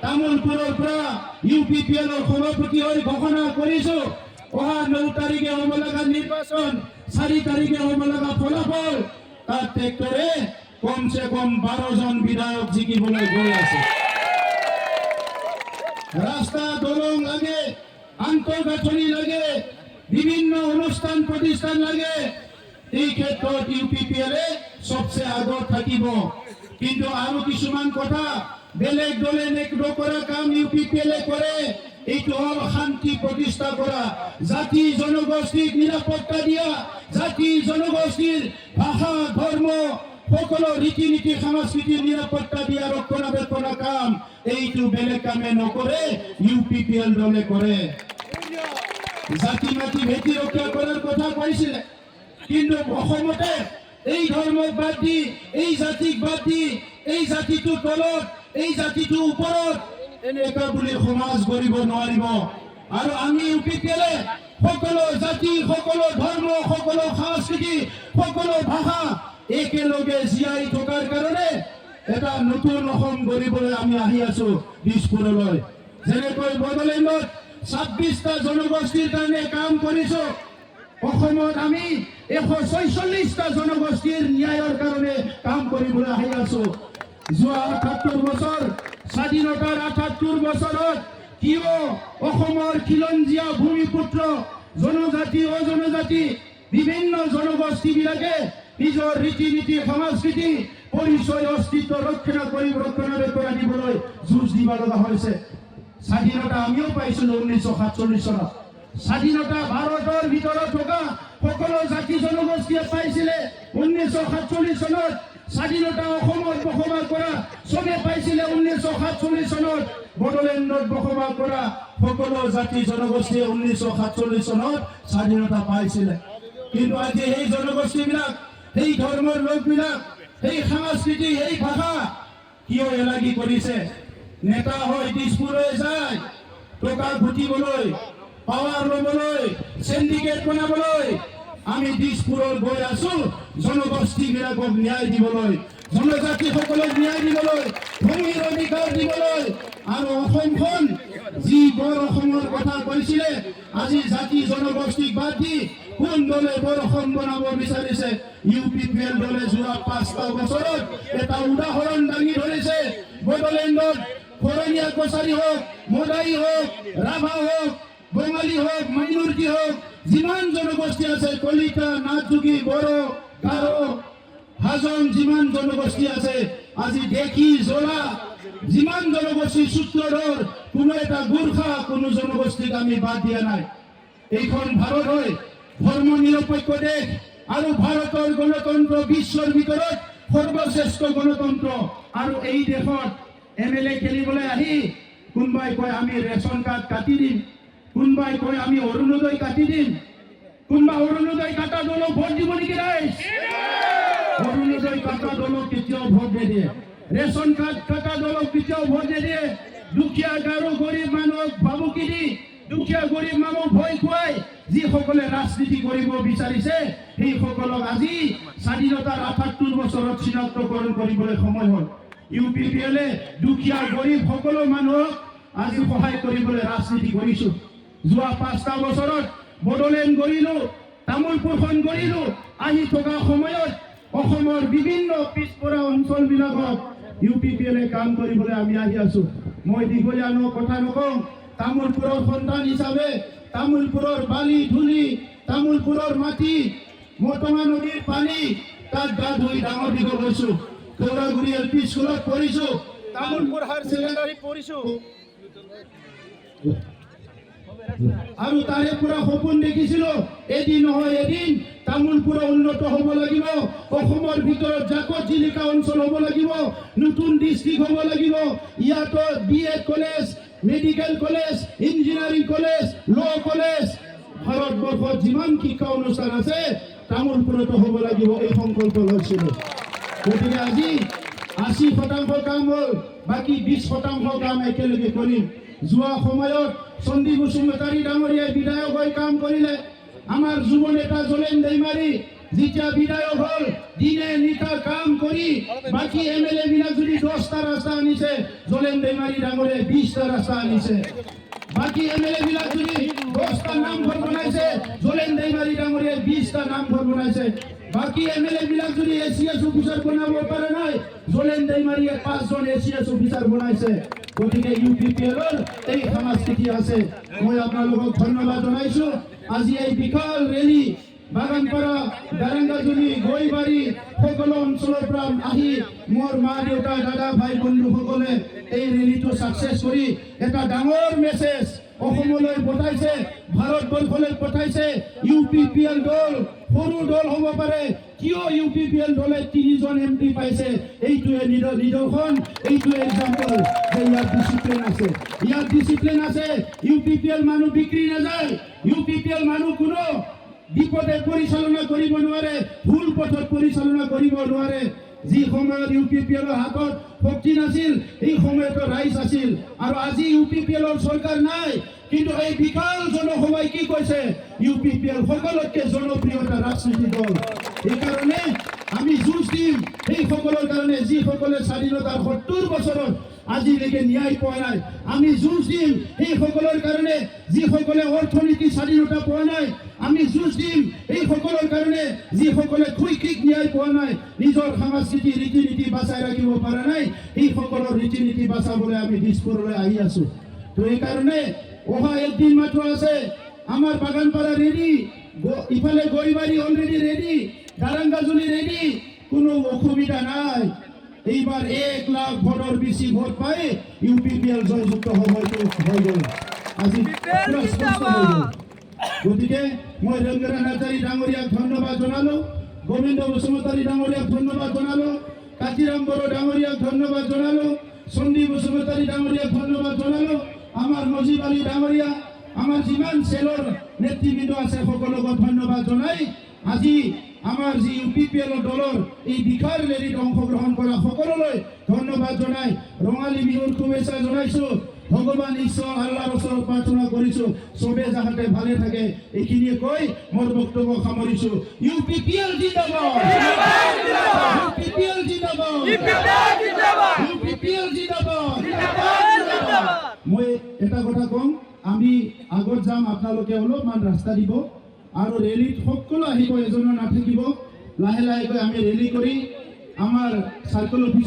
তামোলপুৰৰ পৰা UPPL-ৰ সভাপতি হৈ ঘোষণা কৰিছো অহা 9 তাৰিখে হ'ব লগা নিৰ্বাচন 4 তাৰিখে হ'ব লগা ফলাফল তাত ট্ৰেক্টৰে কমসে কম 12 জন বিধায়ক জিকিবলৈ গৈ আছে। ৰাস্তা দলং লাগে, আন্তঃগাঁথনি লাগে, বিভিন্ন অনুষ্ঠান প্ৰতিষ্ঠান লাগে। এই ক্ষেত্ৰত UPPL-এ সবচে আগত থাকিব। কিন্তু আৰু কিছুমান কথা বেলেগ দলে নকৰা কাম UPPL-এ কৰে। এইটো হ'ল শান্তি প্ৰতিষ্ঠা কৰা, জাতি জনগোষ্ঠীক নিৰাপত্তা দিয়া, জাতি জনগোষ্ঠীৰ ভাষা ধৰ্ম সকলো ৰীতি নীতি সংস্কৃতিৰ নিৰাপত্তা দিয়া ৰক্ষণাবেক্ষণৰ কাম এইটো বেলেগ কামে নকৰে UPPL দলে কৰে। জাতি মাতি ভেটি ৰক্ষা কৰাৰ কথা কৈছিলে, কিন্তু অসমতে এই ধৰ্মক বাদ দি, এই জাতিক বাদ দি, এই জাতিটোৰ তলত, এই জাতিটোৰ ওপৰত এনেকা বুলি সমাজ গঢ়িব নোৱাৰিব। আৰু আমি UPPL-এ সকলো জাতি, সকলো ধৰ্ম, সকলো সংস্কৃতি, সকলো ভাষা একেলগে জীয়াই থকাৰ কাৰণে এটা নতুন অসম গঢ়িবলৈ আমি আহি আছো দিছপুৰলৈ। যেনেকৈ বড়োলেণ্ডত 26টা জনগোষ্ঠীৰ কাৰণে কাম কৰিছো, অসমত আমি 146টা জনগোষ্ঠীৰ ন্যায়ৰ কাৰণে কাম কৰিবলৈ আহি আছো। যোৱা 78 বছৰ স্বাধীনতাৰ 78 বছৰত কিয় অসমৰ খিলঞ্জীয়া ভূমিপুত্ৰ জনজাতি অজনজাতি বিভিন্ন জনগোষ্ঠীবিলাকে নিজৰ ৰীতি নীতি সংস্কৃতি পৰিচয় অস্তিত্ব ৰক্ষণাবেক্ষণ দিবলৈ যুঁজ দিব লগা হৈছে। স্বাধীনতা আমিও পাইছিলো 1947 চনত। স্বাধীনতা ভাৰতৰ ভিতৰত থকা সকলো জাতি জনগোষ্ঠীয়ে পাইছিলে 1947 চনত। স্বাধীনতা অসমত বসবাস কৰা চবে পাইছিলে 1947 চনত। বড়োলেণ্ডত বসবাস কৰা সকলো জাতি জনগোষ্ঠীয়ে 1947 চনত স্বাধীনতা পাইছিলে। কিন্তু আজি এই জনগোষ্ঠীবিলাক, এই ধৰ্মৰ লোকবিলাক, এই সংস্কৃতি, এই ভাষা কিয় এলাগি কৰিছে? নেতা হয় দিছপুৰলৈ যায় টকা ঘটিবলৈ, পাৱাৰ ল'বলৈ, সিন্ডিকেট বনাবলৈ। আমি দিছপুৰত গৈ আছো জনগোষ্ঠীবিলাকক ন্যায় দিবলৈ, জনজাতিসকলক ন্যায় দিবলৈ, ভূমিৰ অধিকাৰ দিবলৈ। আৰু অসমখন যি বৰ অসমৰ কথা কৈছিলে, আজি জাতি জনগোষ্ঠীক বাদ দি কোন দলে বৰ অসম বনাব বিচাৰিছে? UPPL দলে যোৱা 5টা বছৰত এটা উদাহৰণ দাঙি ধৰিছে। বড়োলেণ্ডত খৰণীয়া কছাৰী হওক, মদাই হওক, ৰাভা হওক, বঙালী হওক, মাইনৰিটি হওক, যিমান জনগোষ্ঠী আছে, কলিতা, নাথযোগী, বড়ো, গাৰো, হাজং, যিমান জনগোষ্ঠী আছে, আজি দেখি জোৰা যিমান জনগোষ্ঠী সূত্ৰধৰ, কোনো এটা গোৰ্খা কোনো জনগোষ্ঠীক আমি বাদ দিয়া নাই। এইখন ভাৰত হয় ধৰ্ম নিৰপেক্ষ দেশ, আৰু ভাৰতৰ গণতন্ত্ৰ বিশ্বৰ ভিতৰত সৰ্বশ্ৰেষ্ঠ গণতন্ত্ৰ। আৰু এই দেশত MLA খেলিবলৈ আহি কোনোবাই কয় আমি ৰেচন কাৰ্ড কাটি দিম, কোনোবাই কয় আমি অৰুণোদয় কাটি দিম। কোনোবা অৰুণোদয় কাটা দলক ভোট দিব নেকি? ৰাইজ অৰুণোদয় কাটা দলক কেতিয়াও ভোট নিদিয়ে, ৰেচন কাৰ্ড কাটা দলক কেতিয়াও ভোট নিদিয়ে। দুখীয়া গাৰো গৰীব মানুহক ভাবুকি দি, দুখীয়া গৰীব মানুহক ভয় খুৱাই যিসকলে ৰাজনীতি কৰিব বিচাৰিছে, সেইসকলক আজি স্বাধীনতাৰ 78 বছৰত চিনাক্তকৰণ কৰিবলৈ সময় হ'ল। UPPL-এ দুখীয়া গৰীব সকলো মানুহক আজি সহায় কৰিবলৈ ৰাজনীতি কৰিছো। যোৱা 5টা বছৰত বড়োলেণ্ড গঢ়িলো, তামোলপুৰখন গঢ়িলো। আহি থকা সময়ত অসমৰ বিভিন্ন পিছপৰা অঞ্চলবিলাকত UPPL-এ কাম কৰিবলৈ আমি আহি আছো। মই দীঘলীয়া কথা নকওঁ। তামোলপুৰৰ সন্তান হিচাপে তামোলপুৰৰ বালি ধূলি, তামোলপুৰৰ মাটি, মটমা নদীৰ পানী, তাত গা ধুই ডাঙৰ দীঘল হৈছো। কৌৰাগুৰি LP স্কুলত পঢ়িছো, তামোলপুৰ হায়াৰ ছেকেণ্ডাৰীত পঢ়িছো। আৰু তাৰে পৰা সপোন দেখিছিলো এদিন নহয় এদিন তামোলপুৰ উন্নত হ'ব লাগিব, অসমৰ ভিতৰত জাকত জিলিকা অঞ্চল হ'ব লাগিব, নতুন ডিষ্ট্ৰিক্ট হ'ব লাগিব। ইয়াতো BEd college, medical college, engineering college, ল' কলেজ, ভাৰতবৰ্ষত যিমান শিক্ষা অনুষ্ঠান আছে তামোলপুৰতো হ'ব লাগিব, এই সংকল্প লৈছিলো। গতিকে আজি 80% কাম হ'ল, বাকী 20% কাম একেলগে কৰিম। যোৱা সময়ত সন্দীপ বসুমতাৰী ডাঙৰীয়াই বিধায়ক হৈ কাম কৰিলে। আমাৰ যুৱ নেতা জলেন দৈমাৰী যেতিয়া বিধায়ক হল দিনে নিশা কাম কৰি বাকী এমএলএ বিলাক যদি 10টা ৰাস্তা আনিছে জলেন বেমাৰী ডাঙৰে 20টা ৰাস্তা আনিছে বাকী এমএলএ বিলাক যদি 10টা নামঘৰ বনাইছে জলেন বেমাৰী ডাঙৰে 20টা নামঘৰ বনাইছে বাকী এমএলএ বিলাক যদি এসিএস অফিসাৰ বনাব পাৰে নাই জলেন বেমাৰীয়ে 5 জন এসিএস অফিসাৰ বনাইছে গতিকে ইউপিপিএলৰ এই সমাজস্থিতি আছে মই আপোনালোকক ধন্যবাদ জনাইছো আজি এই বিশাল ৰেলী বাগানপাৰা দাৰাংগাজুলি গৈবাৰী সকলো অঞ্চলৰ পৰা আহি মোৰ মা দেউতা দাদা ভাই বন্ধুসকলে এই ৰেলীটো সাকসেস কৰি এটা ডাঙৰ মেছেজ অসমলৈ পঠাইছে ভাৰতবৰ্ষলৈ পঠাইছে ইউপিপিএল দল সৰু দল হ'ব পাৰে কিয় ইউপিপিএল দলে 3 জন এমপি পাইছে এইটোৱে নিদৰ্শন এইটোৱে এক্সাম্পল যে ইয়াৰ ডিসিপ্লিন আছে ইউপিপিএল মানুহ বিক্ৰী নাযায় ইউপিপিএল মানুহ কোনো বিপদে পৰিচালনা কৰিব নোৱাৰে ভুল পথত পৰিচালনা কৰিব নোৱাৰে যি সময়ত ইউপিপিএলৰ হাতত শক্তি নাছিল এই সময়ত ৰাইজ আছিল আৰু আজি ইউপিপিএলৰ চৰকাৰ নাই কিন্তু এই বিশাল জনসভাই কি কৈছে ইউপিপিএল সকলোতকৈ জনপ্ৰিয় এটা ৰাজনৈতিক দল এই কাৰণে আমি যুঁজ দিম এই সকলৰ কাৰণে যি সকলে স্বাধীনতাৰ 70 বছৰত আজিলৈকে ন্যায় পোৱা নাই আমি যুঁজ দিম এই সকলৰ কাৰণে যি সকলে অৰ্থনীতি স্বাধীনতা পোৱা নাই আমি যুঁজ দিম এই সকলৰ কাৰণে যি সকলে শৈক্ষিক ন্যায় পোৱা নাই নিজৰ সাংস্কৃতিক ৰীতি নীতি বাচাই ৰাখিব পৰা নাই এই সকলৰ ৰীতি নীতি বাচাবলৈ আমি দিশপুৰলৈ আহি আছো তো এই কাৰণে অহা একদিন মাত্ৰ আছে আমাৰ বাগানপাৰা ৰেডি ইফালে গৈবাৰী অলৰেডি ৰেডি দাৰাংগাজুলি ৰেডি কোনো অসুবিধা নাই এইবাৰ 1 লাখ ভোটৰ বেছি ভোট পাই ইউপিপিএল জয়যুক্ত হয়তো হৈ গ'ল আজি গতিকে মই ৰংগৰা নাৰ্জাৰী ডাঙৰীয়াক ধন্যবাদ জনালো গোবিন্দ বসুমতাৰী ডাঙৰীয়াক ধন্যবাদ জনালো কাজিৰাম বড়ো ডাঙৰীয়াক ধন্যবাদ জনালো সন্দীপ বসুমতাৰী ডাঙৰীয়াক ধন্যবাদ জনালো আমাৰ নজিব আলী ডাঙৰীয়া আমাৰ যিমান চেলৰ নেতৃবৃন্দ আছে সকলোকে ধন্যবাদ জনাই আজি আমাৰ যি ইউপিপিএল দলৰ এই বিশাল ৰেলীত অংশগ্ৰহণ কৰা সকলোলৈ ধন্যবাদ জনাই ৰঙালী বিহুৰ শুভেচ্ছা জনাইছো ভগৱান ঈশ্বৰ আল্লাহৰ ওচৰত প্ৰাৰ্থনা কৰিছো সবে যাতে ভালে থাকে এইখিনিয়ে কৈ মোৰ বক্তব্য সামৰিছো ইউপিপিএল জিন্দাবাদ ইউপিপিএল জিন্দাবাদ ইউপিপিএল জিন্দাবাদ মই এটা কথা কম আমি আগত যাম আপোনালোকে অলপমান ৰাস্তা দিব আৰু ৰেলীত সকলো আহিব এজনো নাথাকিব লাহে লাহে আমি ৰেলী কৰি আমাৰ সাৰ্কেল অফিস